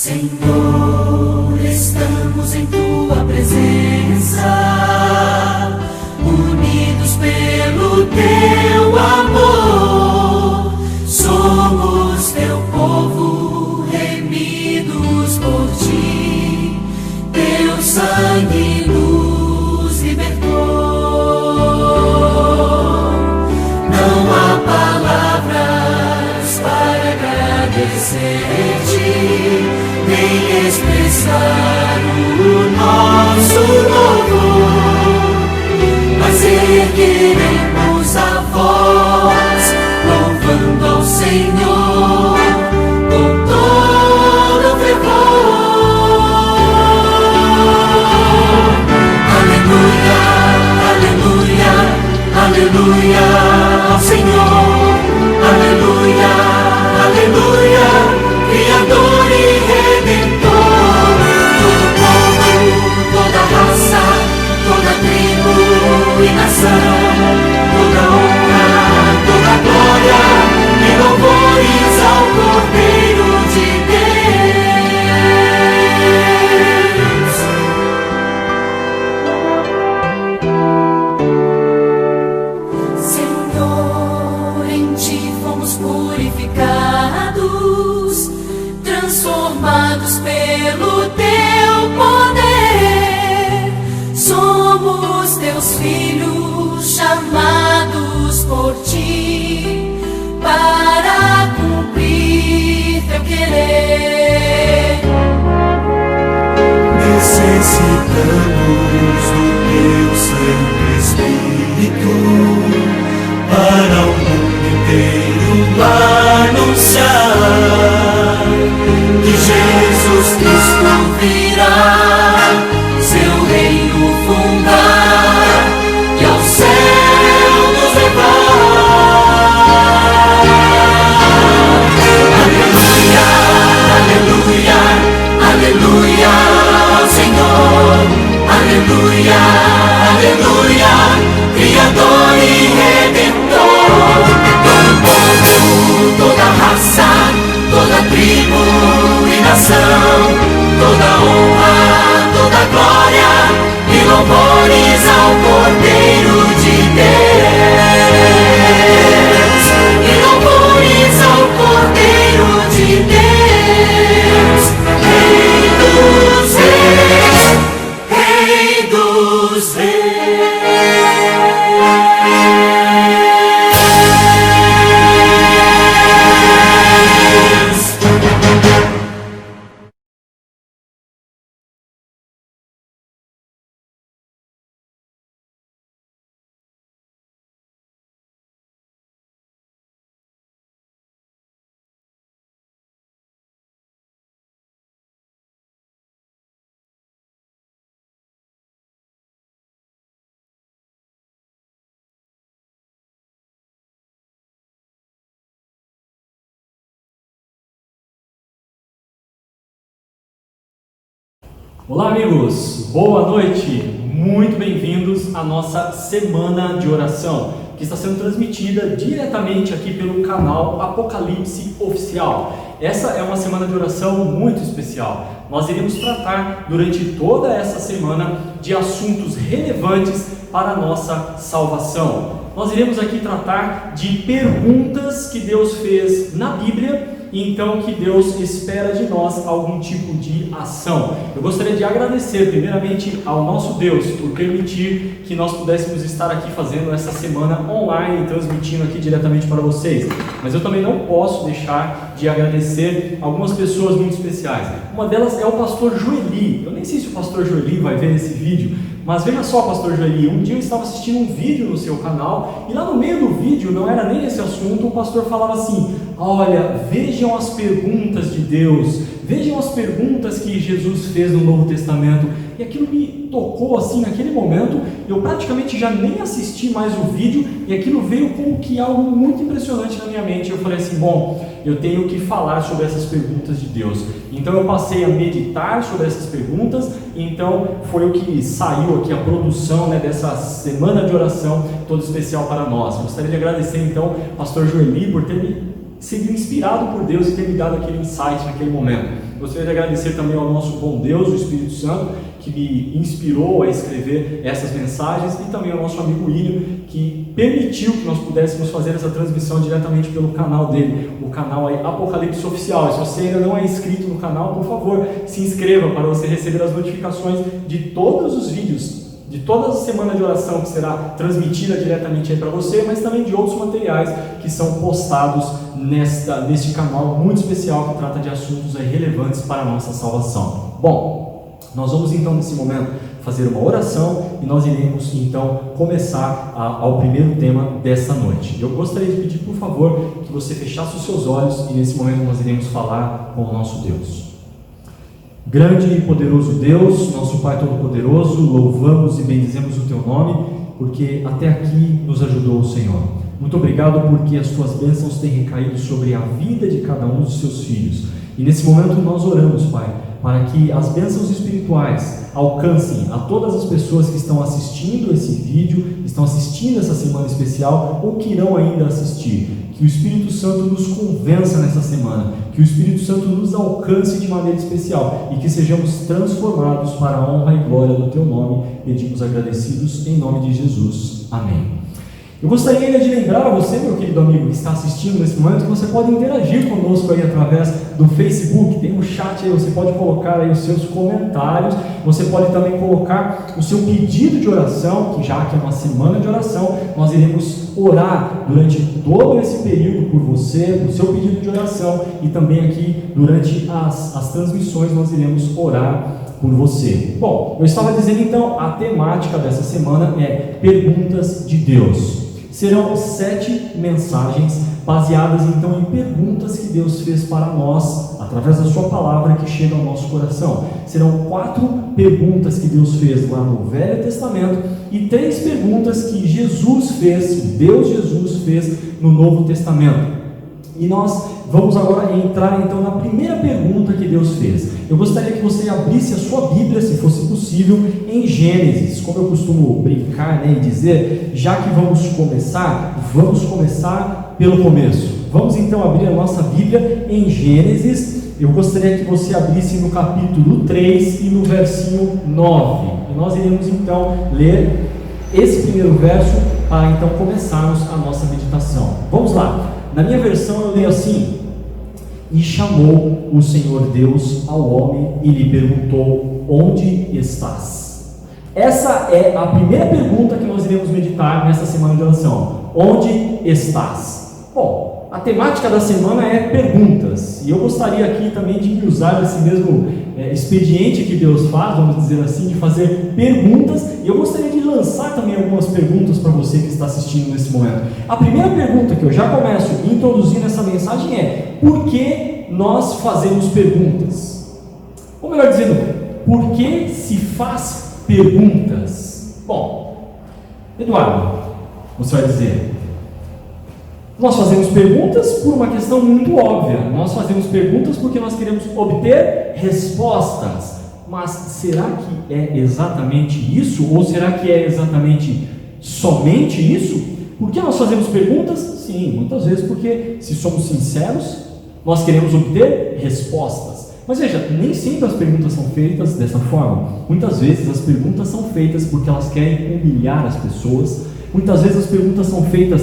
Senhor, estamos em Tua presença, unidos pelo Teu amor. Somos Teu povo, remidos por Ti. Teu sangue nos libertou. Não há palavras para agradecer-Te, nem expressar o nosso louvor, mas ergueremos a voz, louvando ao Senhor com todo fervor. Aleluia, aleluia, aleluia ao Senhor. Aleluia, aleluia, Criador e Redentor. Todo povo, toda raça, toda tribo e nação, toda honra, toda glória e louvores ao Cordeiro de Deus. Senhor, em Ti fomos purificados, transformados pelo Teu poder. Somos Teus filhos, chamados por Ti para cumprir Teu querer. Necessitamos do Teu Santo Espírito para o mundo inteiro anunciar que Jesus Cristo virá, seu reino fundar e ao céu nos levar. Aleluia, aleluia, aleluia ao Senhor. Aleluia, aleluia, Criador e Redentor. Olá amigos, boa noite, muito bem-vindos à nossa semana de oração, que está sendo transmitida diretamente aqui pelo canal Apocalipse Oficial. Essa é uma semana de oração muito especial. Nós iremos tratar durante toda essa semana de assuntos relevantes para a nossa salvação. Nós iremos aqui tratar de perguntas que Deus fez na Bíblia, e então que Deus espera de nós algum tipo de ação. Eu gostaria de agradecer primeiramente ao nosso Deus por permitir que nós pudéssemos estar aqui fazendo essa semana online, transmitindo aqui diretamente para vocês. Mas eu também não posso deixar de agradecer algumas pessoas muito especiais. Uma delas é o pastor Joeli. Eu nem sei se o pastor Joeli vai ver esse vídeo, mas veja só, pastor Joeli, um dia eu estava assistindo um vídeo no seu canal e lá no meio do vídeo, não era nem esse assunto, o pastor falava assim: olha, vejam as perguntas de Deus, vejam as perguntas que Jesus fez no Novo Testamento. E aquilo me tocou assim naquele momento. Eu praticamente já nem assisti mais o vídeo e aquilo veio como que algo muito impressionante na minha mente. Eu falei assim, bom, eu tenho que falar sobre essas perguntas de Deus. Então eu passei a meditar sobre essas perguntas. Então foi o que saiu aqui, a produção, né, dessa semana de oração toda especial para nós. Gostaria de agradecer então ao pastor Joeli por ter me sido inspirado por Deus e ter me dado aquele insight naquele momento. Gostaria de agradecer também ao nosso bom Deus, o Espírito Santo, que me inspirou a escrever essas mensagens, e também ao nosso amigo William, que permitiu que nós pudéssemos fazer essa transmissão diretamente pelo canal dele, o canal aí Apocalipse Oficial. E se você ainda não é inscrito no canal, por favor, se inscreva para você receber as notificações de todos os vídeos, de toda a semana de oração que será transmitida diretamente aí para você, mas também de outros materiais que são postados neste canal muito especial que trata de assuntos aí relevantes para a nossa salvação. Bom, nós vamos então nesse momento fazer uma oração e nós iremos então começar ao primeiro tema desta noite. Eu gostaria de pedir, por favor, que você fechasse os seus olhos e nesse momento nós iremos falar com o nosso Deus. Grande e poderoso Deus, nosso Pai Todo-Poderoso, louvamos e bendizemos o Teu nome, porque até aqui nos ajudou o Senhor. Muito obrigado porque as Tuas bênçãos têm recaído sobre a vida de cada um dos Seus filhos. E nesse momento nós oramos, Pai, para que as bênçãos espirituais alcancem a todas as pessoas que estão assistindo esse vídeo, estão assistindo essa semana especial ou que irão ainda assistir. Que o Espírito Santo nos convença nessa semana, que o Espírito Santo nos alcance de maneira especial e que sejamos transformados para a honra e glória do Teu nome. Pedimos agradecidos em nome de Jesus. Amém. Eu gostaria ainda de lembrar a você, meu querido amigo que está assistindo nesse momento, que você pode interagir conosco aí através do Facebook. Tem um chat aí, você pode colocar aí os seus comentários, você pode também colocar o seu pedido de oração, que já que é uma semana de oração, nós iremos orar durante todo esse período por você, o seu pedido de oração, e também aqui durante as transmissões nós iremos orar por você. Bom, eu estava dizendo então, a temática dessa semana é Perguntas de Deus. Serão 7 mensagens baseadas então em perguntas que Deus fez para nós, através da sua palavra que chega ao nosso coração. Serão 4 perguntas que Deus fez lá no Velho Testamento e 3 perguntas que Jesus fez, Deus Jesus fez no Novo Testamento. E nós vamos agora entrar então na primeira pergunta que Deus fez. Eu gostaria que você abrisse a sua Bíblia, se fosse possível, em Gênesis. Como eu costumo brincar, né, e dizer, já que vamos começar pelo começo. Vamos então abrir a nossa Bíblia em Gênesis. Eu gostaria que você abrisse no capítulo 3 e no versinho 9. E nós iremos então ler esse primeiro verso para então começarmos a nossa meditação. Vamos lá. Na minha versão eu leio assim: e chamou o Senhor Deus ao homem e lhe perguntou: onde estás? Essa é a primeira pergunta que nós iremos meditar nessa semana de oração. Onde estás? Bom, a temática da semana é perguntas, e eu gostaria aqui também de usar esse mesmo expediente que Deus faz, vamos dizer assim, de fazer perguntas, e eu gostaria de lançar também algumas perguntas para você que está assistindo nesse momento. A primeira pergunta que eu já começo introduzindo essa mensagem é: por que nós fazemos perguntas? Ou melhor dizendo, por que se faz perguntas? Bom, Eduardo, você vai dizer, nós fazemos perguntas por uma questão muito óbvia. Nós fazemos perguntas porque nós queremos obter respostas. mas será que é exatamente isso? Ou será que é exatamente somente isso? Por que nós fazemos perguntas? Sim, muitas vezes porque, se somos sinceros, nós queremos obter respostas. Mas veja, nem sempre as perguntas são feitas dessa forma. Muitas vezes as perguntas são feitas porque elas querem humilhar as pessoas. Muitas vezes as perguntas são feitas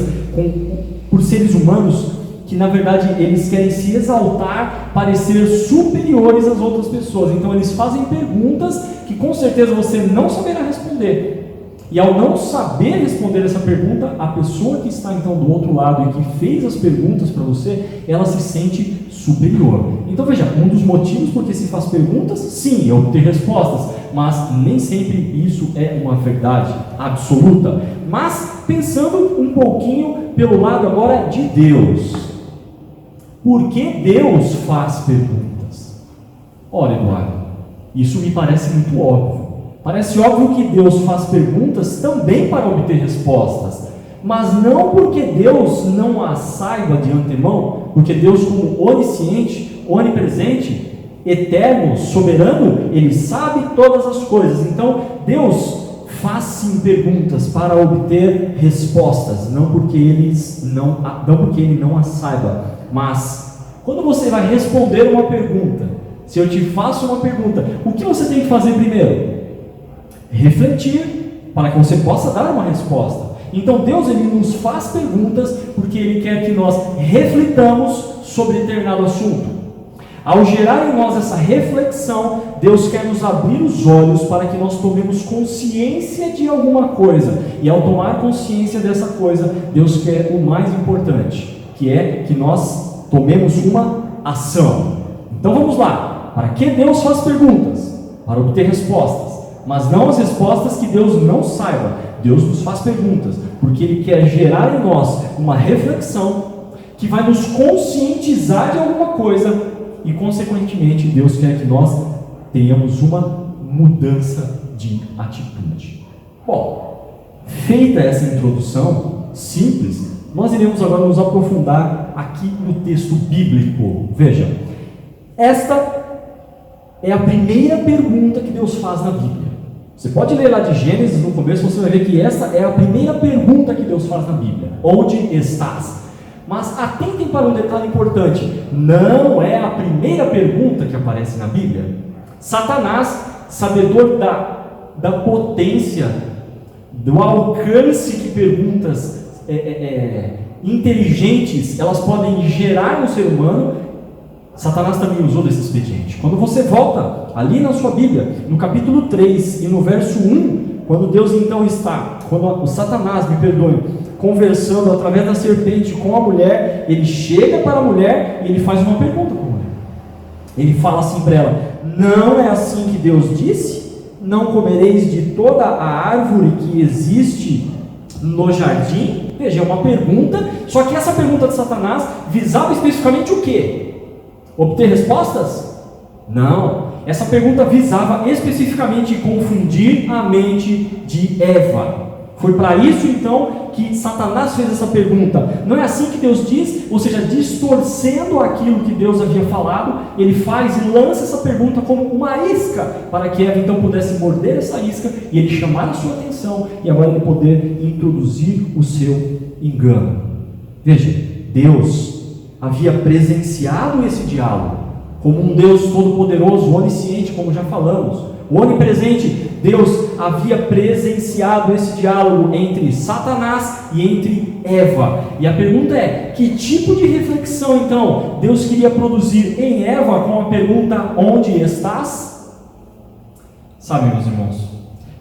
por seres humanos que, na verdade, eles querem se exaltar, parecer superiores às outras pessoas. Então eles fazem perguntas que com certeza você não saberá responder. E ao não saber responder essa pergunta, a pessoa que está então do outro lado e que fez as perguntas para você, ela se sente superior. Então veja, um dos motivos por que se faz perguntas, sim, é obter respostas, mas nem sempre isso é uma verdade absoluta. Mas pensando um pouquinho pelo lado agora de Deus, por que Deus faz perguntas? Ora, Eduardo, isso me parece muito óbvio. Parece óbvio que Deus faz perguntas também para obter respostas, mas não porque Deus não as saiba de antemão, porque Deus, como onisciente, onipresente, eterno, soberano, Ele sabe todas as coisas. Então Deus faz sim perguntas para obter respostas, não porque Ele não as saiba. Mas quando você vai responder uma pergunta, se eu te faço uma pergunta, o que você tem que fazer primeiro? Refletir, para que você possa dar uma resposta. Então Deus, Ele nos faz perguntas porque Ele quer que nós reflitamos sobre determinado assunto. Ao gerar em nós essa reflexão, Deus quer nos abrir os olhos para que nós tomemos consciência de alguma coisa. E ao tomar consciência dessa coisa, Deus quer o mais importante, que é que nós tomemos uma ação. Então vamos lá. Para que Deus faz perguntas? Para obter respostas. Mas não as respostas que Deus não saiba. Deus nos faz perguntas porque Ele quer gerar em nós uma reflexão que vai nos conscientizar de alguma coisa e, consequentemente, Deus quer que nós tenhamos uma mudança de atitude. Bom, feita essa introdução simples, nós iremos agora nos aprofundar aqui no texto bíblico. Veja, esta é a primeira pergunta que Deus faz na Bíblia. Você pode ler lá de Gênesis no começo, você vai ver que essa é a primeira pergunta que Deus faz na Bíblia. Onde estás? Mas atentem para um detalhe importante. Não é a primeira pergunta que aparece na Bíblia. Satanás, sabedor da potência, do alcance que perguntas inteligentes elas podem gerar no ser humano, Satanás também usou desse expediente. Quando você volta ali na sua Bíblia, no capítulo 3 e no verso 1, quando Deus então está, quando o Satanás, conversando através da serpente com a mulher, ele chega para a mulher e ele faz uma pergunta para a mulher. Ele fala assim para ela: não é assim que Deus disse? Não comereis de toda a árvore que existe no jardim? Veja, é uma pergunta, só que essa pergunta de Satanás visava especificamente o quê? Obter respostas? Não. Essa pergunta visava especificamente confundir a mente de Eva. Foi para isso então que Satanás fez essa pergunta. Não é assim que Deus diz? Ou seja, distorcendo aquilo que Deus havia falado, ele faz e lança essa pergunta como uma isca, para que Eva então pudesse morder essa isca e ele chamar a sua atenção e agora ele poder introduzir o seu engano. Veja, Deus havia presenciado esse diálogo como um Deus todo-poderoso, onisciente, como já falamos, onipresente. Deus havia presenciado esse diálogo entre Satanás e entre Eva. E a pergunta é: que tipo de reflexão então Deus queria produzir em Eva com a pergunta: onde estás? Sabe, meus irmãos,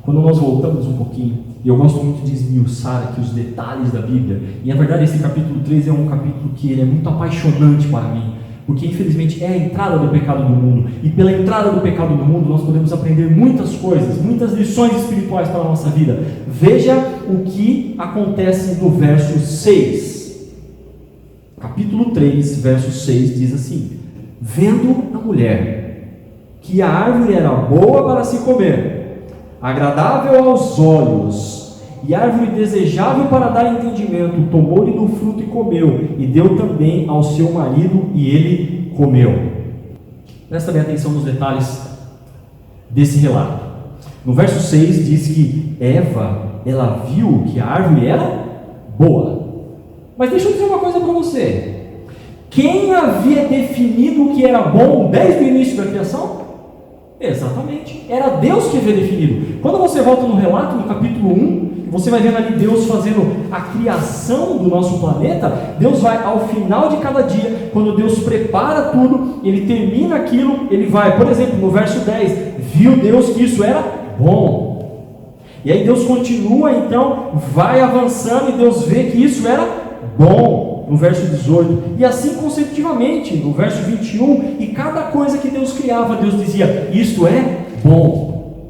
quando nós voltamos um pouquinho, e eu gosto muito de esmiuçar aqui os detalhes da Bíblia, e na verdade esse capítulo 3 é um capítulo que ele é muito apaixonante para mim, porque infelizmente é a entrada do pecado no mundo, e pela entrada do pecado no mundo nós podemos aprender muitas coisas, muitas lições espirituais para a nossa vida. Veja o que acontece no verso 6, capítulo 3, verso 6 diz assim: vendo a mulher que a árvore era boa para se comer, agradável aos olhos, e árvore desejável para dar entendimento, tomou-lhe do fruto e comeu, e deu também ao seu marido, e ele comeu. Presta bem atenção nos detalhes desse relato. No verso 6 diz que Eva, ela viu que a árvore era boa. Mas deixa eu dizer uma coisa para você. Quem havia definido o que era bom desde o início da criação? Exatamente, era Deus que havia definido. Quando você volta no relato, no capítulo 1, você vai vendo ali Deus fazendo a criação do nosso planeta. Deus vai ao final de cada dia, quando Deus prepara tudo, Ele termina aquilo, Ele vai, por exemplo, no verso 10, viu Deus que isso era bom. E aí Deus continua, então, vai avançando e Deus vê que isso era bom, no verso 18, e assim consecutivamente, no verso 21, e cada coisa que Deus criava, Deus dizia, isto é bom.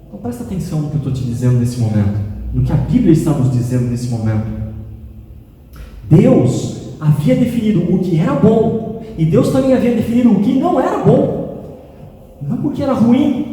Então presta atenção no que eu estou te dizendo nesse momento, no que a Bíblia está nos dizendo nesse momento. Deus havia definido o que era bom, e Deus também havia definido o que não era bom, não porque era ruim,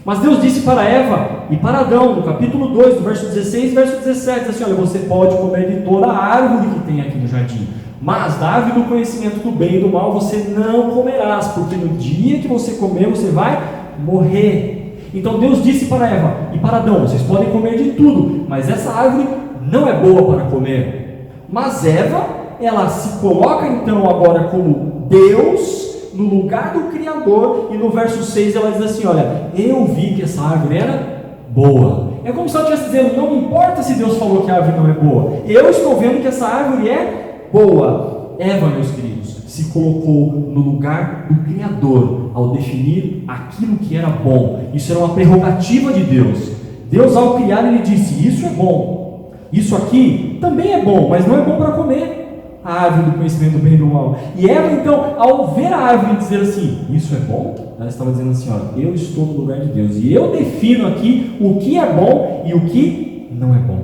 mas Deus disse para Eva e para Adão, no capítulo 2, do verso 16 e verso 17, diz assim, olha, você pode comer de toda a árvore que tem aqui no jardim, mas da árvore do conhecimento do bem e do mal você não comerás, porque no dia que você comer, você vai morrer. Então Deus disse para Eva e para Adão, vocês podem comer de tudo, mas essa árvore não é boa para comer. Mas Eva, ela se coloca então agora como Deus, no lugar do Criador, e no verso 6 ela diz assim, olha, eu vi que essa árvore era boa. É como se ela estivesse dizendo, não importa se Deus falou que a árvore não é boa, eu estou vendo que essa árvore é boa. Eva, meus queridos, se colocou no lugar do Criador, ao definir aquilo que era bom. Isso era uma prerrogativa de Deus. Deus, ao criar, Ele disse, isso é bom, isso aqui também é bom, mas não é bom para comer. A árvore do conhecimento do bem e do mal. E Eva, então, ao ver a árvore e dizer assim, isso é bom, ela estava dizendo assim, olha, eu estou no lugar de Deus, e eu defino aqui o que é bom e o que não é bom.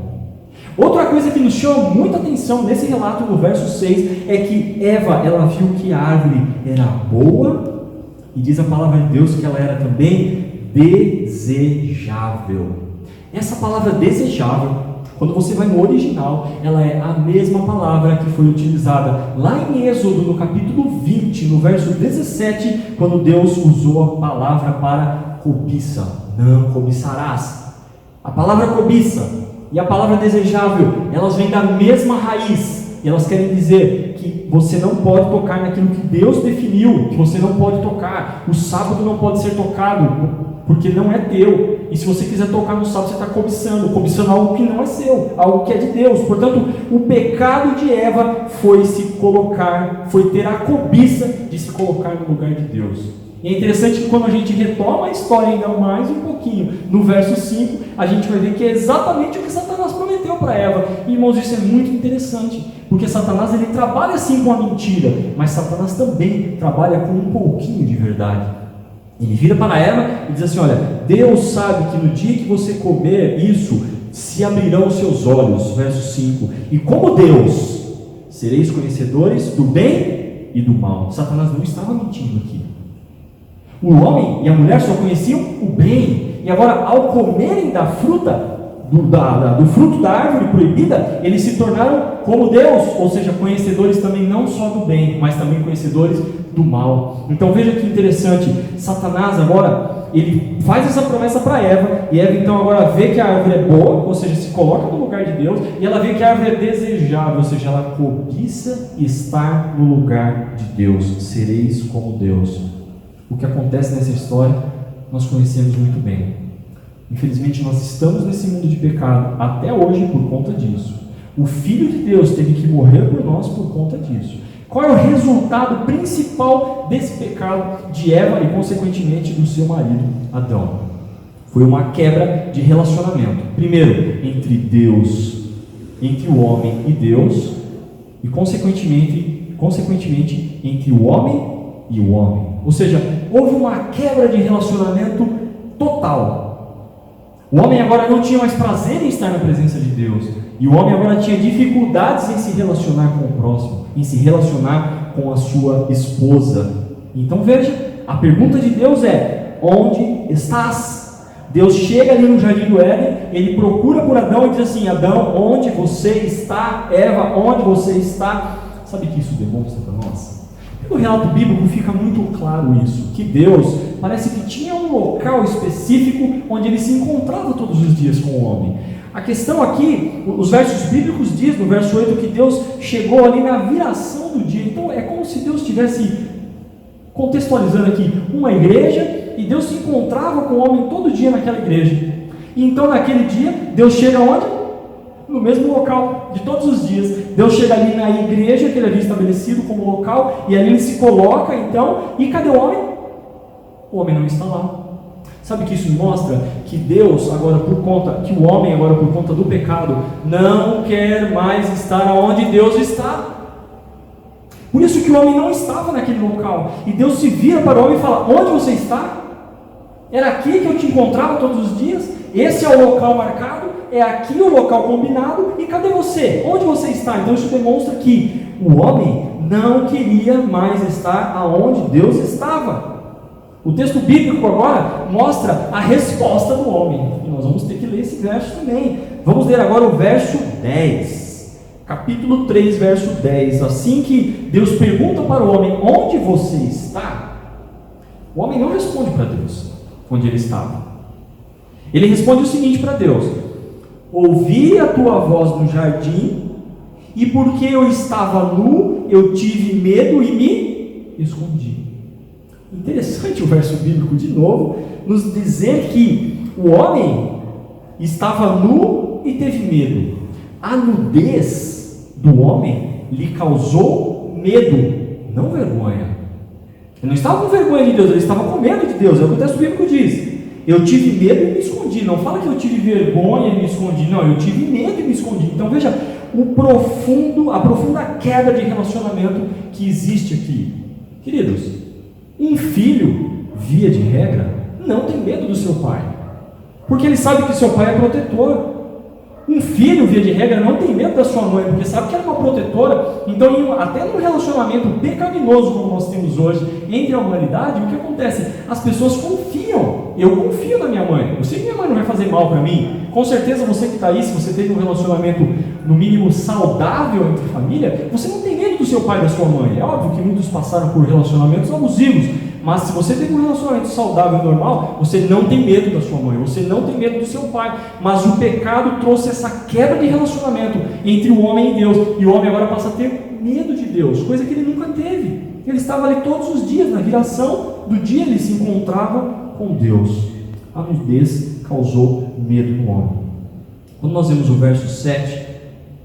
Outra coisa que nos chama muita atenção nesse relato, no verso 6, é que Eva, ela viu que a árvore era boa, e diz a palavra de Deus que ela era também desejável. Essa palavra desejável, quando você vai no original, ela é a mesma palavra que foi utilizada lá em Êxodo, no capítulo 20, no verso 17, quando Deus usou a palavra para cobiça. Não cobiçarás. A palavra cobiça e a palavra desejável, elas vêm da mesma raiz. E elas querem dizer que você não pode tocar naquilo que Deus definiu, que você não pode tocar. O sábado não pode ser tocado, porque não é teu. E se você quiser tocar no sábado, você está cobiçando algo que não é seu, algo que é de Deus. Portanto, o pecado de Eva foi ter a cobiça de se colocar no lugar de Deus. E é interessante que quando a gente retoma a história ainda mais um pouquinho, no verso 5, a gente vai ver que é exatamente o que Satanás prometeu para Eva. E, irmãos, isso é muito interessante, porque Satanás, ele trabalha sim com a mentira, mas Satanás também trabalha com um pouquinho de verdade. Ele vira para Eva e diz assim, olha, Deus sabe que no dia que você comer isso, se abrirão os seus olhos, verso 5, e como Deus, sereis conhecedores do bem e do mal. Satanás não estava mentindo aqui. O homem e a mulher só conheciam o bem, e agora ao comerem da fruta, do fruto da árvore proibida, eles se tornaram como Deus, ou seja, conhecedores também não só do bem, mas também conhecedores do mal. Então veja que interessante, Satanás agora, ele faz essa promessa para Eva, e Eva então agora vê que a árvore é boa, ou seja, se coloca no lugar de Deus, e ela vê que a árvore é desejável, ou seja, ela cobiça estar no lugar de Deus, sereis como Deus. O que acontece nessa história, nós conhecemos muito bem. Infelizmente nós estamos nesse mundo de pecado até hoje por conta disso. O Filho de Deus teve que morrer por nós por conta disso. Qual é o resultado principal desse pecado de Eva e consequentemente do seu marido Adão? Foi uma quebra de relacionamento. Primeiro, entre Deus, entre o homem e Deus, e consequentemente entre o homem e o homem. Ou seja, houve uma quebra de relacionamento total. O homem agora não tinha mais prazer em estar na presença de Deus, e o homem agora tinha dificuldades em se relacionar com o próximo, em se relacionar com a sua esposa. Então veja, a pergunta de Deus é, onde estás? Deus chega ali no jardim do Éden, ele procura por Adão e diz assim, Adão, onde você está? Eva, onde você está? Sabe o que isso demonstra para nós? No relato bíblico fica muito claro isso, que Deus parece que tinha um local específico onde ele se encontrava todos os dias com o homem. A questão aqui, os versos bíblicos diz no verso 8 que Deus chegou ali na viração do dia. Então é como se Deus estivesse contextualizando aqui uma igreja e Deus se encontrava com o homem todo dia naquela igreja. E então naquele dia, Deus chega onde? No mesmo local de todos os dias. Deus chega ali na igreja que ele havia estabelecido como local, e ali ele se coloca então, e cadê o homem? O homem não está lá. Sabe que isso mostra? Que Deus agora que o homem agora por conta do pecado, não quer mais estar onde Deus está. Por isso que o homem não estava naquele local, e Deus se vira para o homem e fala: onde você está? Era aqui que eu te encontrava todos os dias? Esse é o local marcado, é aqui o local combinado, e cadê você? Onde você está? Então isso demonstra que o homem não queria mais estar aonde Deus estava. O texto bíblico agora mostra a resposta do homem, e nós vamos ter que ler esse verso também. Vamos ler agora o verso 10, capítulo 3, verso 10. Assim que Deus pergunta para o homem: onde você está? O homem não responde para Deus onde ele estava. Ele responde o seguinte para Deus: ouvi a tua voz no jardim, e porque eu estava nu, eu tive medo e me escondi. Interessante o verso bíblico de novo, nos dizer que o homem estava nu e teve medo. A nudez do homem lhe causou medo, não vergonha. Ele não estava com vergonha de Deus, ele estava com medo de Deus. É o que o texto bíblico diz: eu tive medo e me escondi. Não fala que eu tive vergonha e me escondi, não, eu tive medo e me escondi. Então veja a profunda quebra de relacionamento que existe aqui. Queridos, um filho, via de regra, não tem medo do seu pai, porque ele sabe que seu pai é protetor. Um filho, via de regra, não tem medo da sua mãe, porque sabe que ela é uma protetora. Então, até num relacionamento pecaminoso como nós temos hoje entre a humanidade, o que acontece? As pessoas confiam. Eu confio na minha mãe. Eu sei que minha mãe não vai fazer mal para mim. Com certeza você que está aí, se você teve um relacionamento no mínimo saudável entre família, você não tem medo do seu pai e da sua mãe. É óbvio que muitos passaram por relacionamentos abusivos, mas se você teve um relacionamento saudável e normal, você não tem medo da sua mãe, você não tem medo do seu pai. Mas o pecado trouxe essa quebra de relacionamento entre o homem e Deus, e o homem agora passa a ter medo de Deus, coisa que ele nunca teve. Ele estava ali todos os dias, na viração do dia ele se encontrava com Deus. A nudez causou medo no homem. Quando nós vemos o verso 7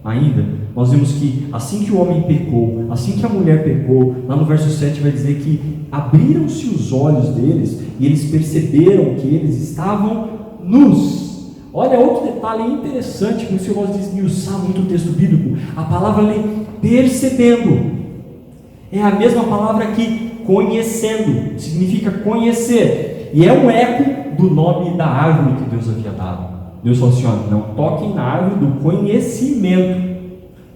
ainda, nós vemos que assim que o homem pecou, assim que a mulher pecou, lá no verso 7 vai dizer que abriram-se os olhos deles e eles perceberam que eles estavam nus. Olha, outro detalhe interessante, por isso eu gosto de esmiuçar muito o texto bíblico. A palavra ali, percebendo, é a mesma palavra que conhecendo, significa conhecer, e é um eco do nome da árvore que Deus havia dado. Deus falou assim: ó, não toquem na árvore do conhecimento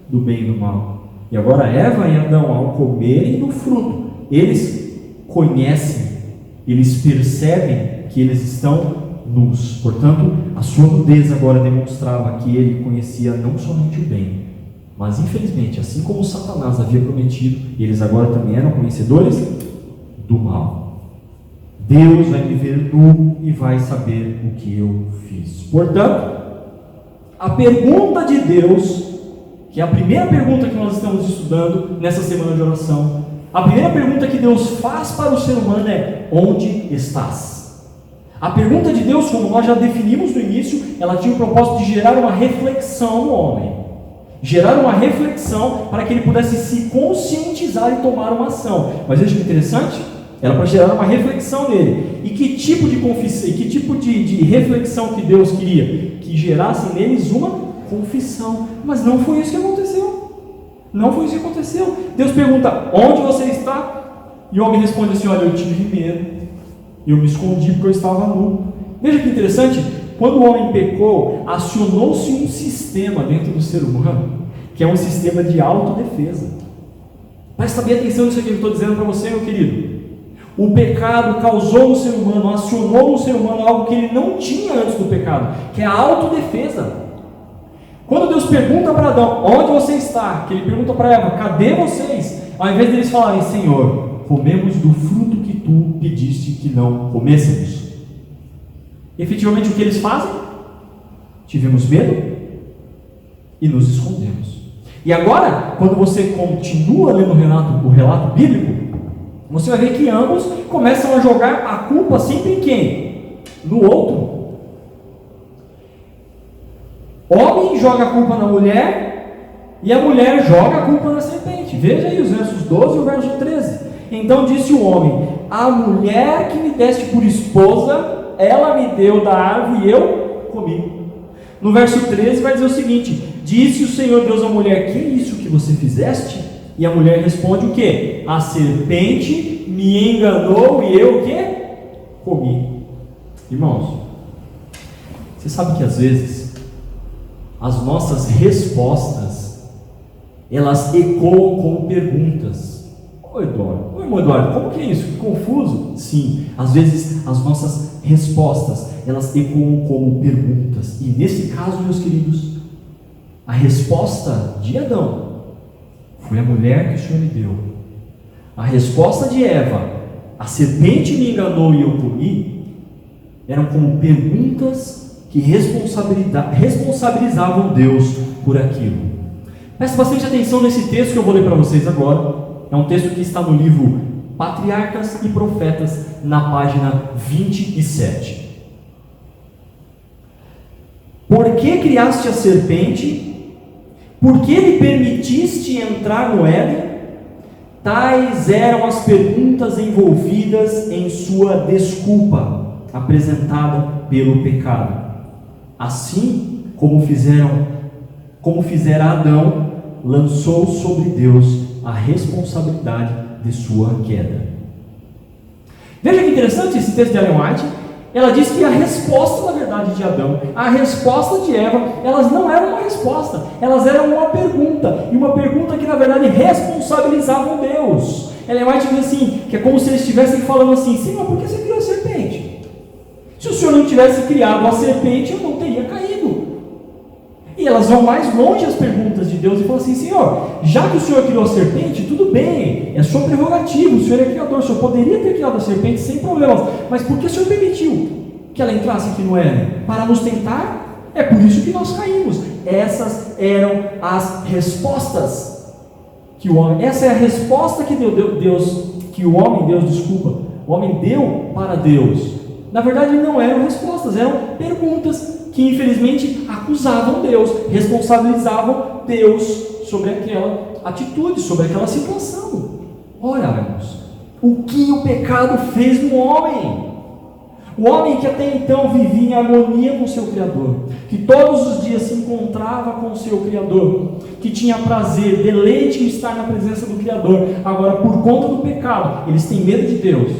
do bem e do mal. E agora Eva e Adão, ao comerem do fruto, eles conhecem, eles percebem que eles estão nus. Portanto, a sua nudez agora demonstrava que ele conhecia não somente o bem, mas infelizmente, assim como Satanás havia prometido, eles agora também eram conhecedores do mal. Deus vai me ver nu e vai saber o que eu fiz. Portanto, a pergunta de Deus, que é a primeira pergunta que nós estamos estudando nessa semana de oração, a primeira pergunta que Deus faz para o ser humano é: onde estás? A pergunta de Deus, como nós já definimos no início, ela tinha o propósito de gerar uma reflexão no homem, gerar uma reflexão para que ele pudesse se conscientizar e tomar uma ação. Mas veja que interessante, era para gerar uma reflexão nele. E que tipo de confissão, que tipo de reflexão que Deus queria? Que gerasse neles uma confissão. Mas não foi isso que aconteceu. Não foi isso que aconteceu. Deus pergunta: onde você está? E o homem responde assim: olha, eu tive medo, eu me escondi porque eu estava nu. Veja que interessante, quando o homem pecou, acionou-se um sistema dentro do ser humano, que é um sistema de autodefesa. Presta bem atenção nisso aqui que eu estou dizendo para você, meu querido. O pecado causou no ser humano, acionou no ser humano algo que ele não tinha antes do pecado, que é a autodefesa. Quando Deus pergunta para Adão: onde você está? Que ele pergunta para Eva: cadê vocês? Ao invés deles falarem: Senhor, comemos do fruto que tu pediste que não comêssemos, efetivamente o que eles fazem? Tivemos medo e nos escondemos. E agora, quando você continua lendo o relato bíblico, você vai ver que ambos começam a jogar a culpa sempre em quem? No outro. Homem joga a culpa na mulher e a mulher joga a culpa na serpente. Veja aí os versos 12 e o verso 13. Então disse o homem: a mulher que me deste por esposa, ela me deu da árvore e eu comi. No verso 13 vai dizer o seguinte: disse o Senhor Deus à mulher: que é isso que você fizeste? E a mulher responde o quê? A serpente me enganou e eu o quê? Comi. Irmãos, você sabe que às vezes as nossas respostas, elas ecoam como perguntas. Oi, Eduardo. Oi, irmão Eduardo, como que é isso? Que confuso. Sim, às vezes as nossas respostas, elas ecoam como perguntas. E nesse caso, meus queridos, a resposta de Adão foi a mulher que o Senhor me deu. A resposta de Eva, a serpente me enganou e eu comi, eram como perguntas que responsabilizavam Deus por aquilo. Preste bastante atenção nesse texto que eu vou ler para vocês agora. É um texto que está no livro Patriarcas e Profetas, na página 27. Por que criaste a serpente? Por que lhe permitiste entrar no Éden? Tais eram as perguntas envolvidas em sua desculpa, apresentada pelo pecado. Assim como fizera Adão, lançou sobre Deus a responsabilidade de sua queda. Veja que interessante esse texto de Ellen White. Ela diz que a resposta, na verdade, de Adão, a resposta de Eva, elas não eram uma resposta, elas eram uma pergunta, e uma pergunta que, na verdade, responsabilizavam Deus. Ellen White diz assim, que é como se eles estivessem falando assim: Senhor, por que você criou a serpente? Se o Senhor não tivesse criado a serpente, eu não teria caído. E elas vão mais longe as perguntas de Deus e falam assim: Senhor, já que o Senhor criou a serpente, tudo bem, é sua prerrogativa, o Senhor é criador, o Senhor poderia ter criado a serpente sem problemas, mas por que o Senhor permitiu que ela entrasse aqui no Éden? Para nos tentar? É por isso que nós caímos. Essas eram as respostas que o homem, essa é a resposta que o homem deu para Deus. Na verdade não eram respostas, eram perguntas que infelizmente acusavam Deus, responsabilizavam Deus sobre aquela atitude, sobre aquela situação. Ora, irmãos, o que o pecado fez no homem? O homem que até então vivia em harmonia com o seu Criador, que todos os dias se encontrava com o seu Criador, que tinha prazer, deleite em estar na presença do Criador, agora por conta do pecado, eles têm medo de Deus,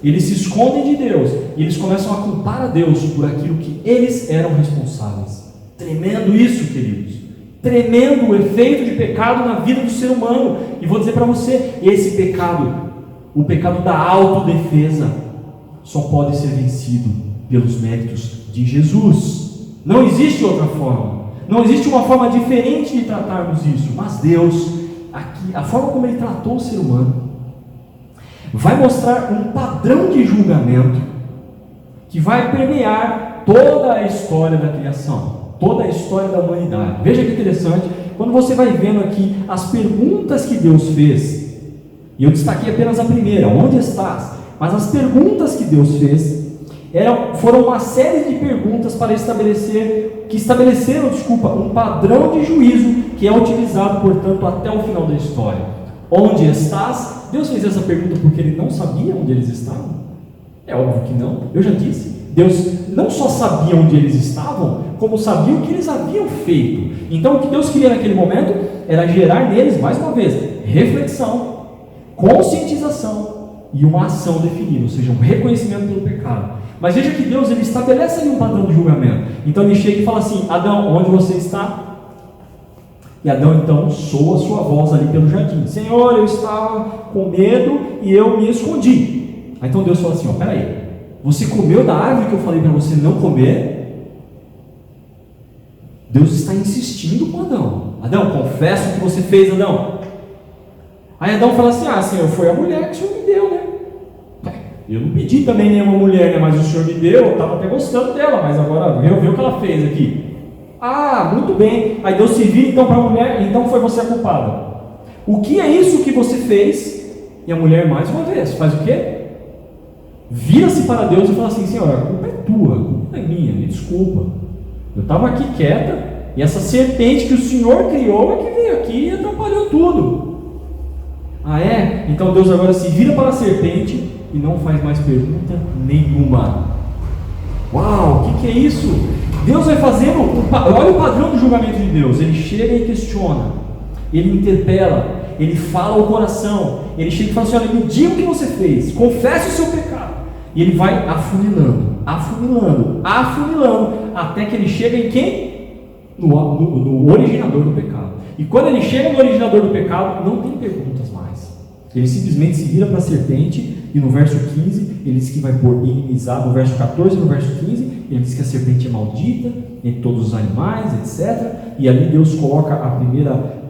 eles se escondem de Deus, e eles começam a culpar a Deus por aquilo que eles eram responsáveis. Tremendo isso, queridos. Tremendo o efeito de pecado na vida do ser humano. E vou dizer para você, esse pecado, o pecado da autodefesa, só pode ser vencido pelos méritos de Jesus. Não existe outra forma. Não existe uma forma diferente de tratarmos isso. Mas Deus, aqui, a forma como Ele tratou o ser humano, vai mostrar um padrão de julgamento que vai permear toda a história da criação, toda a história da humanidade. Veja que interessante, quando você vai vendo aqui as perguntas que Deus fez, e eu destaquei apenas a primeira: onde estás? Mas as perguntas que Deus fez foram uma série de perguntas para estabeleceram um padrão de juízo que é utilizado, portanto, até o final da história. Onde estás? Deus fez essa pergunta porque Ele não sabia onde eles estavam? É óbvio que não. Eu já disse, Deus não só sabia onde eles estavam, como sabia o que eles haviam feito. Então o que Deus queria naquele momento era gerar neles, mais uma vez, reflexão, conscientização e uma ação definida, ou seja, um reconhecimento pelo pecado. Mas veja que Deus, Ele estabelece ali um padrão de julgamento. Então Ele chega e fala assim: Adão, onde você está? E Adão então soa a sua voz ali pelo jardim: Senhor, eu estava com medo e eu me escondi. Aí então Deus fala assim: peraí, você comeu da árvore que eu falei para você não comer? Deus está insistindo com Adão: Adão, confessa o que você fez, Adão. Aí Adão fala assim: Senhor, foi a mulher que o Senhor me deu, né? Eu não pedi também nenhuma mulher, né? Mas o Senhor me deu, eu estava até gostando dela, mas agora vê o que ela fez aqui. Muito bem. Aí Deus se vira então para a mulher: então foi você a culpada. O que é isso que você fez? E a mulher, mais uma vez, faz o quê? Vira-se para Deus e fala assim: Senhor, a culpa é tua, a culpa é minha, me desculpa. Eu estava aqui quieta, e essa serpente que o Senhor criou é que veio aqui e atrapalhou tudo. Então Deus agora se vira para a serpente e não faz mais pergunta nenhuma. Uau, o que é isso? Deus vai fazendo, olha o padrão do julgamento de Deus. Ele chega e questiona, ele interpela, ele fala ao coração, ele chega e fala assim: olha, me diga o que você fez, confesse o seu pecado. E ele vai afunilando, até que ele chega em quem? No originador do pecado. E quando ele chega no originador do pecado, não tem perguntas mais. Ele simplesmente se vira para a serpente, e no verso 15, ele diz que vai pôr inimizade. No verso 14 e no verso 15, ele diz que a serpente é maldita entre todos os animais, etc. E ali Deus coloca a primeira,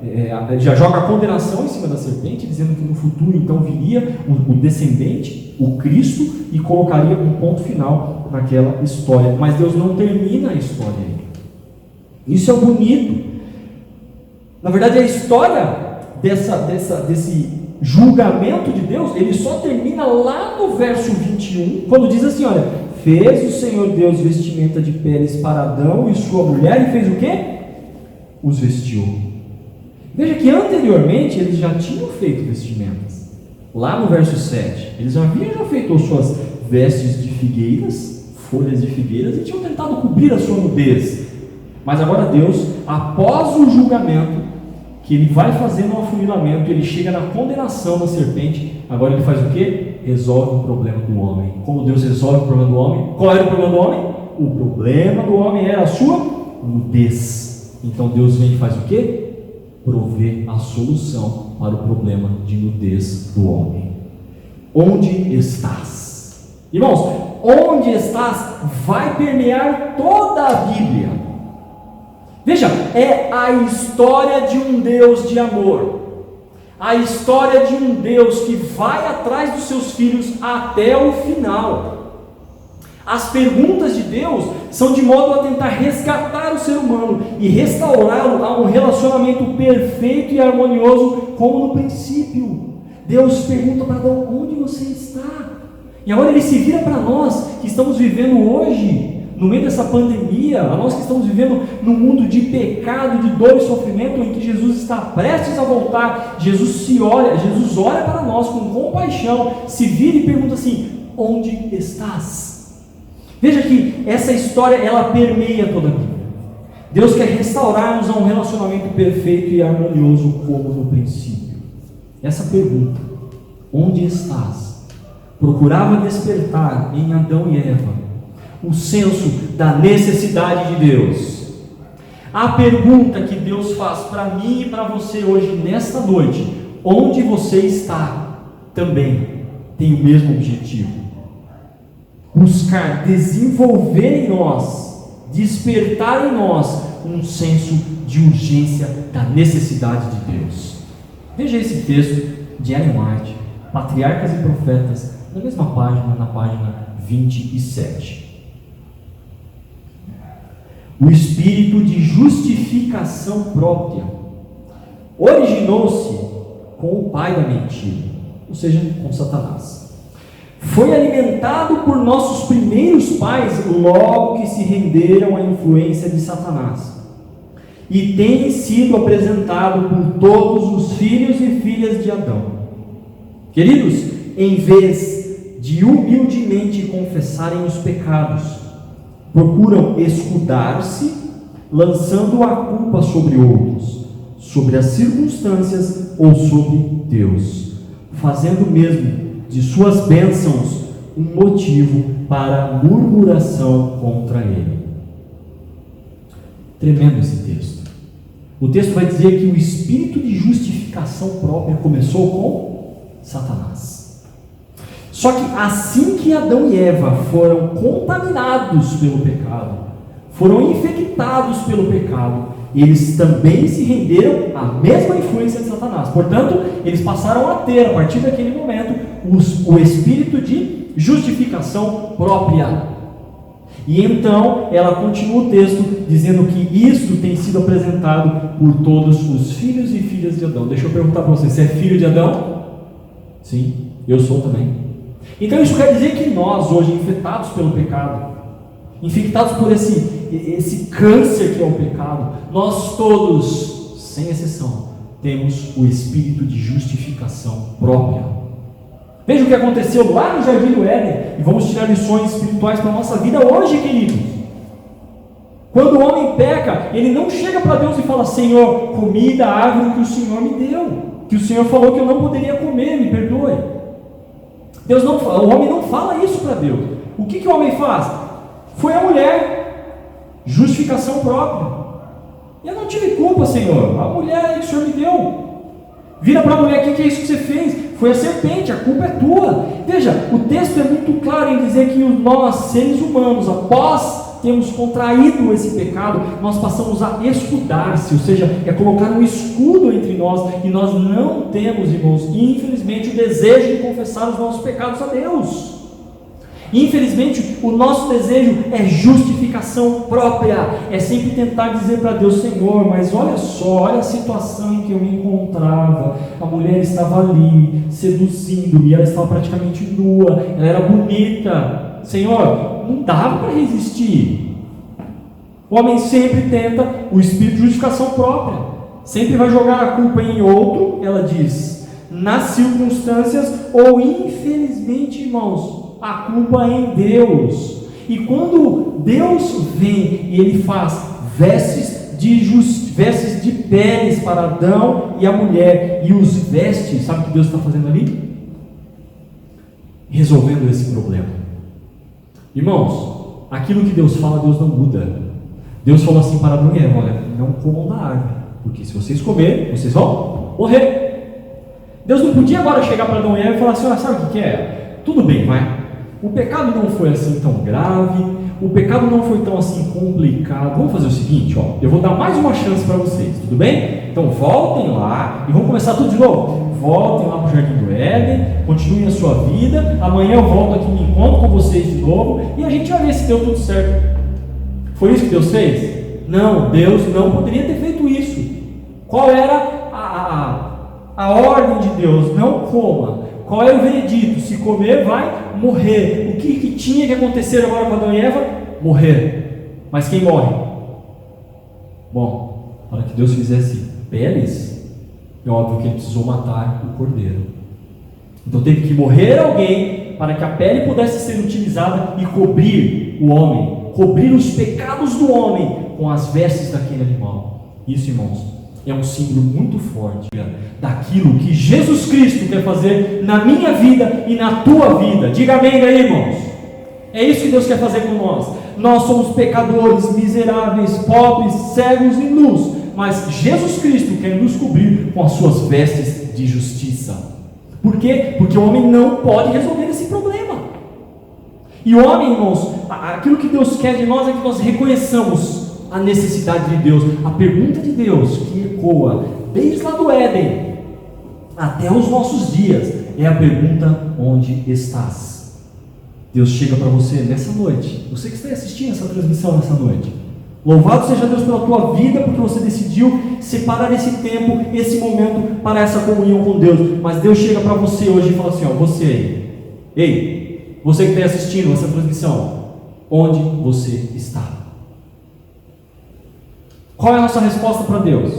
já joga a condenação em cima da serpente, dizendo que no futuro então viria o descendente, o Cristo, e colocaria um ponto final naquela história. Mas Deus não termina a história aí. Isso é bonito. Na verdade, a história desse julgamento de Deus, ele só termina lá no verso 21, quando diz assim: olha, fez o Senhor Deus vestimenta de peles para Adão e sua mulher, e fez o quê? Os vestiu. Veja que anteriormente eles já tinham feito vestimentas. Lá no verso 7, eles haviam feito as suas vestes de figueiras, folhas de figueiras, e tinham tentado cobrir a sua nudez. Mas agora Deus, após o julgamento, que ele vai fazendo um afunilamento, ele chega na condenação da serpente, agora ele faz o quê? Resolve o problema do homem. Como Deus resolve o problema do homem? Qual era o problema do homem? O problema do homem era a sua nudez. Então Deus vem e faz o quê? Prover a solução para o problema de nudez do homem. Onde estás? Irmãos, onde estás vai permear toda a Bíblia. Veja, é a história de um Deus de amor, a história de um Deus que vai atrás dos seus filhos até o final. As perguntas de Deus são de modo a tentar resgatar o ser humano e restaurá-lo a um relacionamento perfeito e harmonioso como no princípio. Deus pergunta para Adão: onde você está? E agora ele se vira para nós que estamos vivendo hoje, no meio dessa pandemia, a nós que estamos vivendo num mundo de pecado, de dor e sofrimento, em que Jesus está prestes a voltar. Jesus olha para nós com compaixão, se vira e pergunta assim: onde estás? Veja que essa história, ela permeia toda a Bíblia. Deus quer restaurar-nos a um relacionamento perfeito e harmonioso como no princípio. Essa pergunta, onde estás, procurava despertar em Adão e Eva o senso da necessidade de Deus. A pergunta que Deus faz para mim e para você hoje, nesta noite: onde você está, também tem o mesmo objetivo: buscar desenvolver em nós, despertar em nós um senso de urgência da necessidade de Deus. Veja esse texto de Ellen White, Patriarcas e Profetas, na mesma página, na página 27. O espírito de justificação própria originou-se com o pai da mentira, ou seja, com Satanás. Foi alimentado por nossos primeiros pais logo que se renderam à influência de Satanás, e tem sido apresentado por todos os filhos e filhas de Adão. Queridos, em vez de humildemente confessarem os pecados, procuram escudar-se, lançando a culpa sobre outros, sobre as circunstâncias ou sobre Deus, fazendo mesmo de suas bênçãos um motivo para murmuração contra Ele. Tremendo esse texto. O texto vai dizer que o espírito de justificação própria começou com Satanás. Só que assim que Adão e Eva foram contaminados pelo pecado, foram infectados pelo pecado, eles também se renderam à mesma influência de Satanás. Portanto, eles passaram a ter, a partir daquele momento, o espírito de justificação própria. E então, ela continua o texto dizendo que isso tem sido apresentado por todos os filhos e filhas de Adão. Deixa eu perguntar para você, você é filho de Adão? Sim, eu sou também. Então isso quer dizer que nós, hoje, infectados pelo pecado, infectados por esse câncer que é o pecado, nós todos, sem exceção, temos o espírito de justificação própria. Veja o que aconteceu lá no Jardim do Éden, e vamos tirar lições espirituais para a nossa vida hoje, queridos. Quando o homem peca, ele não chega para Deus e fala: Senhor, comi da árvore que o Senhor me deu, que o Senhor falou que eu não poderia comer, me perdoe. O homem não fala isso para Deus. O que o homem faz? Foi a mulher, justificação própria. Eu não tive culpa, Senhor, a mulher que o Senhor me deu. Vira para a mulher: o que é isso que você fez? Foi a serpente, a culpa é tua. Veja, o texto é muito claro em dizer que nós, seres humanos, após termos contraído esse pecado, nós passamos a escudar-se, ou seja, é colocar um escudo entre nós, e nós não temos, irmãos, infelizmente, o desejo de confessar os nossos pecados a Deus. Infelizmente, o nosso desejo é justificação própria, é sempre tentar dizer para Deus: Senhor, mas olha só, olha a situação em que eu me encontrava, a mulher estava ali, seduzindo-me, ela estava praticamente nua, ela era bonita, Senhor, não dava para resistir. O homem sempre tenta o espírito de justificação própria, sempre vai jogar a culpa em outro, ela diz, nas circunstâncias, ou infelizmente, irmãos, a culpa é em Deus. E quando Deus vem e Ele faz vestes de peles para Adão e a mulher, e os veste, sabe o que Deus está fazendo ali? Resolvendo esse problema. Irmãos, aquilo que Deus fala, Deus não muda. Deus falou assim para Adão e Eva: olha, não comam da árvore, porque se vocês comerem, vocês vão morrer. Deus não podia agora chegar para Adão e Eva e falar assim: olha, sabe o que é? Tudo bem, vai. O pecado não foi assim tão grave, o pecado não foi tão assim complicado. Vamos fazer o seguinte, eu vou dar mais uma chance para vocês, tudo bem? Então voltem lá e vamos começar tudo de novo. Voltem lá para o Jardim do Éden, continuem a sua vida. Amanhã eu volto aqui e me encontro com vocês de novo e a gente vai ver se deu tudo certo. Foi isso que Deus fez? Não, Deus não poderia ter feito isso. Qual era a ordem de Deus? Não coma. Qual é o veredito? Se comer, vai morrer. O que tinha que acontecer agora com Adão e Eva? Morrer. Mas quem morre? Bom, para que Deus fizesse peles, é óbvio que Ele precisou matar o cordeiro. Então teve que morrer alguém para que a pele pudesse ser utilizada e cobrir o homem, cobrir os pecados do homem com as vestes daquele animal. Isso, irmãos, é um símbolo muito forte daquilo que Jesus Cristo quer fazer na minha vida e na tua vida. Diga amém aí, irmãos. É isso que Deus quer fazer com nós. Nós somos pecadores, miseráveis, pobres, cegos e nus, mas Jesus Cristo quer nos cobrir com as suas vestes de justiça. Por quê? Porque o homem não pode resolver esse problema. E o homem, irmãos, aquilo que Deus quer de nós é que nós reconheçamos a necessidade de Deus. A pergunta de Deus que ecoa desde lá do Éden até os nossos dias é a pergunta: onde estás? Deus chega para você nessa noite, você que está assistindo essa transmissão nessa noite, louvado seja Deus pela tua vida, porque você decidiu separar esse tempo, esse momento para essa comunhão com Deus. Mas Deus chega para você hoje e fala assim: você aí, ei, você que está assistindo essa transmissão, onde você está? Qual é a nossa resposta para Deus?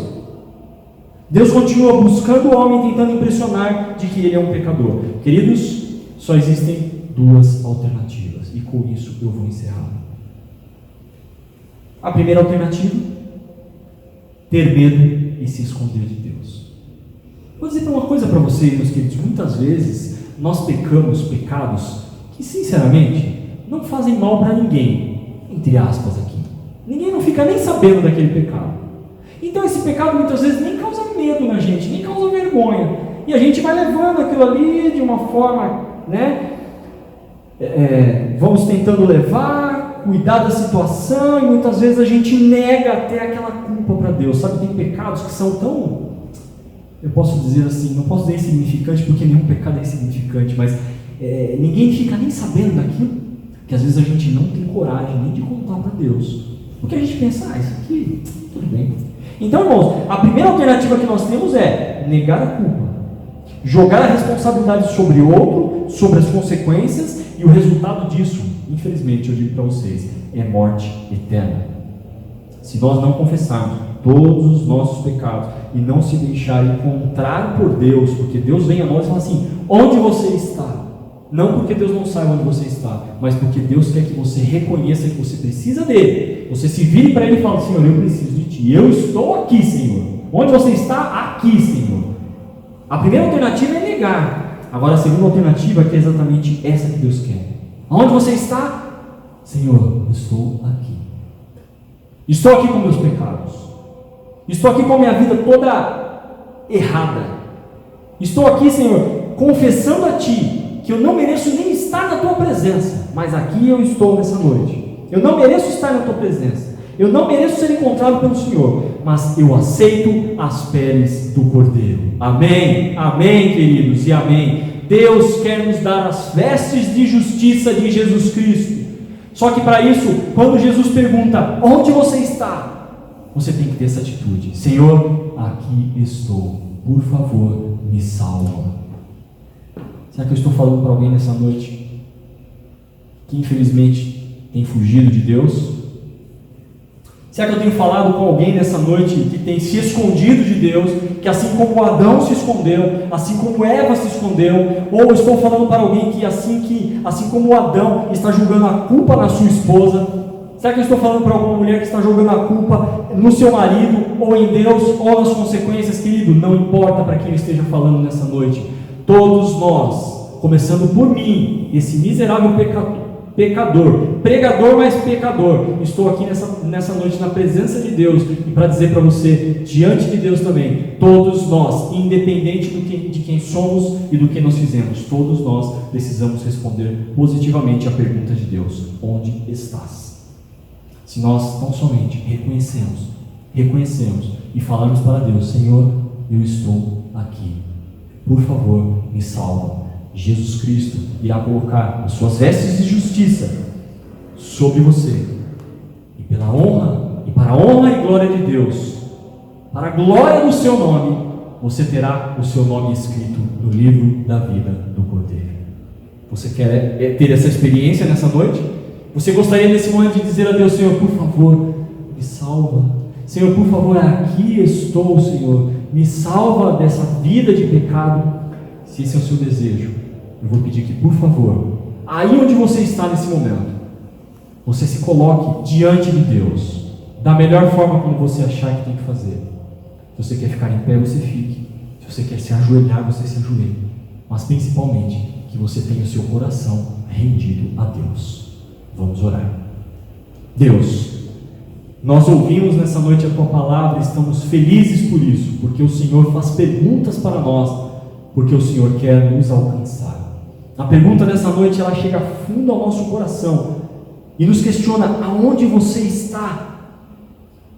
Deus continua buscando o homem, tentando impressionar de que ele é um pecador. Queridos, só existem duas alternativas, e com isso eu vou encerrar. A primeira alternativa: ter medo e se esconder de Deus. Vou dizer uma coisa para vocês, meus queridos: muitas vezes nós pecamos pecados que, sinceramente, não fazem mal para ninguém, entre aspas aqui. Ninguém não fica nem sabendo daquele pecado. Então esse pecado muitas vezes nem causa medo na gente, nem causa vergonha. E a gente vai levando aquilo ali de uma forma, vamos tentando levar, cuidar da situação e muitas vezes a gente nega até aquela culpa para Deus. Sabe, tem pecados que são tão, eu posso dizer assim, não posso dizer insignificante porque nenhum pecado é insignificante, mas ninguém fica nem sabendo daquilo, que às vezes a gente não tem coragem nem de contar para Deus, porque a gente pensa, isso aqui, tudo bem. Então, irmãos, a primeira alternativa que nós temos é negar a culpa, jogar a responsabilidade sobre outro, sobre as consequências, e o resultado disso, infelizmente, eu digo para vocês, é morte eterna. Se nós não confessarmos todos os nossos pecados e não se deixar encontrar por Deus, porque Deus vem a nós e fala assim, onde você está? Não porque Deus não sabe onde você está, mas porque Deus quer que você reconheça que você precisa dele. Você se vire para ele e fala, Senhor, eu preciso de ti, eu estou aqui, Senhor. Onde você está? Aqui, Senhor. A primeira alternativa é negar. Agora a segunda alternativa é que é exatamente essa que Deus quer. Onde você está? Senhor, eu estou aqui. Estou aqui com meus pecados. Estou aqui com a minha vida toda errada. Estou aqui, Senhor, confessando a ti que eu não mereço nem estar na tua presença, mas aqui eu estou nessa noite. Eu não mereço estar na tua presença. Eu não mereço ser encontrado pelo Senhor, mas eu aceito as peles do Cordeiro. Amém? Amém, queridos, e amém. Deus quer nos dar as vestes de justiça de Jesus Cristo. Só que para isso, quando Jesus pergunta, onde você está? Você tem que ter essa atitude. Senhor, aqui estou. Por favor, me salva. Será que eu estou falando para alguém nessa noite que infelizmente tem fugido de Deus? Será que eu tenho falado com alguém nessa noite que tem se escondido de Deus, que assim como Adão se escondeu, assim como Eva se escondeu, ou estou falando para alguém que assim como Adão está jogando a culpa na sua esposa? Será que eu estou falando para alguma mulher que está jogando a culpa no seu marido, ou em Deus, ou nas consequências? Querido, não importa para quem eu esteja falando nessa noite. Todos nós, começando por mim, esse miserável pecador, pregador mais pecador, estou aqui nessa noite na presença de Deus, e para dizer para você, diante de Deus também, todos nós, independente de quem somos e do que nós fizemos, todos nós precisamos responder positivamente à pergunta de Deus, onde estás? Se nós tão somente reconhecemos e falarmos para Deus, Senhor, eu estou aqui, por favor, me salva. Jesus Cristo irá colocar as suas vestes de justiça sobre você, e pela honra, e para a honra e glória de Deus, para a glória do seu nome, você terá o seu nome escrito no livro da vida do Cordeiro. Você quer ter essa experiência nessa noite? Você gostaria nesse momento de dizer a Deus, Senhor, por favor, me salva. Senhor, por favor, aqui estou, Senhor, me salva dessa vida de pecado. Se esse é o seu desejo, eu vou pedir que, por favor, aí onde você está nesse momento, você se coloque diante de Deus, da melhor forma como você achar que tem que fazer. Se você quer ficar em pé, você fique. Se você quer se ajoelhar, você se ajoelhe. Mas principalmente, que você tenha o seu coração rendido a Deus. Vamos orar. Deus, nós ouvimos nessa noite a Tua Palavra e estamos felizes por isso, porque o Senhor faz perguntas para nós, porque o Senhor quer nos alcançar. A pergunta dessa noite, ela chega fundo ao nosso coração e nos questiona, aonde você está?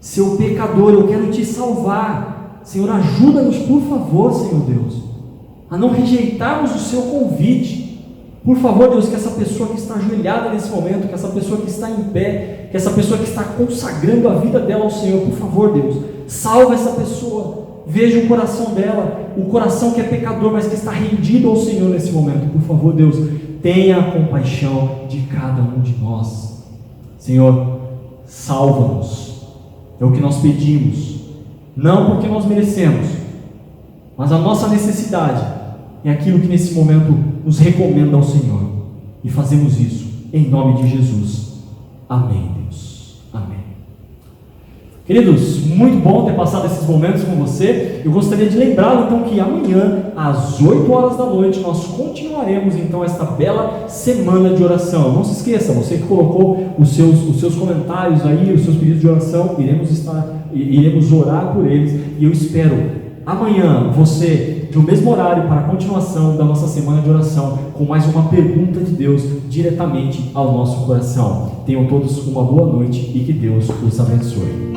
Seu pecador, eu quero te salvar. Senhor, ajuda-nos, por favor, Senhor Deus, a não rejeitarmos o seu convite. Por favor, Deus, que essa pessoa que está ajoelhada nesse momento, que essa pessoa que está em pé, que essa pessoa que está consagrando a vida dela ao Senhor, por favor, Deus, salva essa pessoa. Veja o coração dela, o coração que é pecador, mas que está rendido ao Senhor nesse momento. Por favor, Deus, tenha compaixão de cada um de nós. Senhor, salva-nos. É o que nós pedimos, não porque nós merecemos, mas a nossa necessidade é aquilo que nesse momento nos recomenda ao Senhor, e fazemos isso em nome de Jesus. Amém, Deus. Amém. Queridos, muito bom ter passado esses momentos com você. Eu gostaria de lembrá-lo então que amanhã, às 8 horas da noite, nós continuaremos então esta bela semana de oração. Não se esqueça, você que colocou os seus comentários aí, os seus pedidos de oração, iremos orar por eles, e eu espero amanhã você no mesmo horário para a continuação da nossa semana de oração, com mais uma pergunta de Deus diretamente ao nosso coração. Tenham todos uma boa noite e que Deus os abençoe.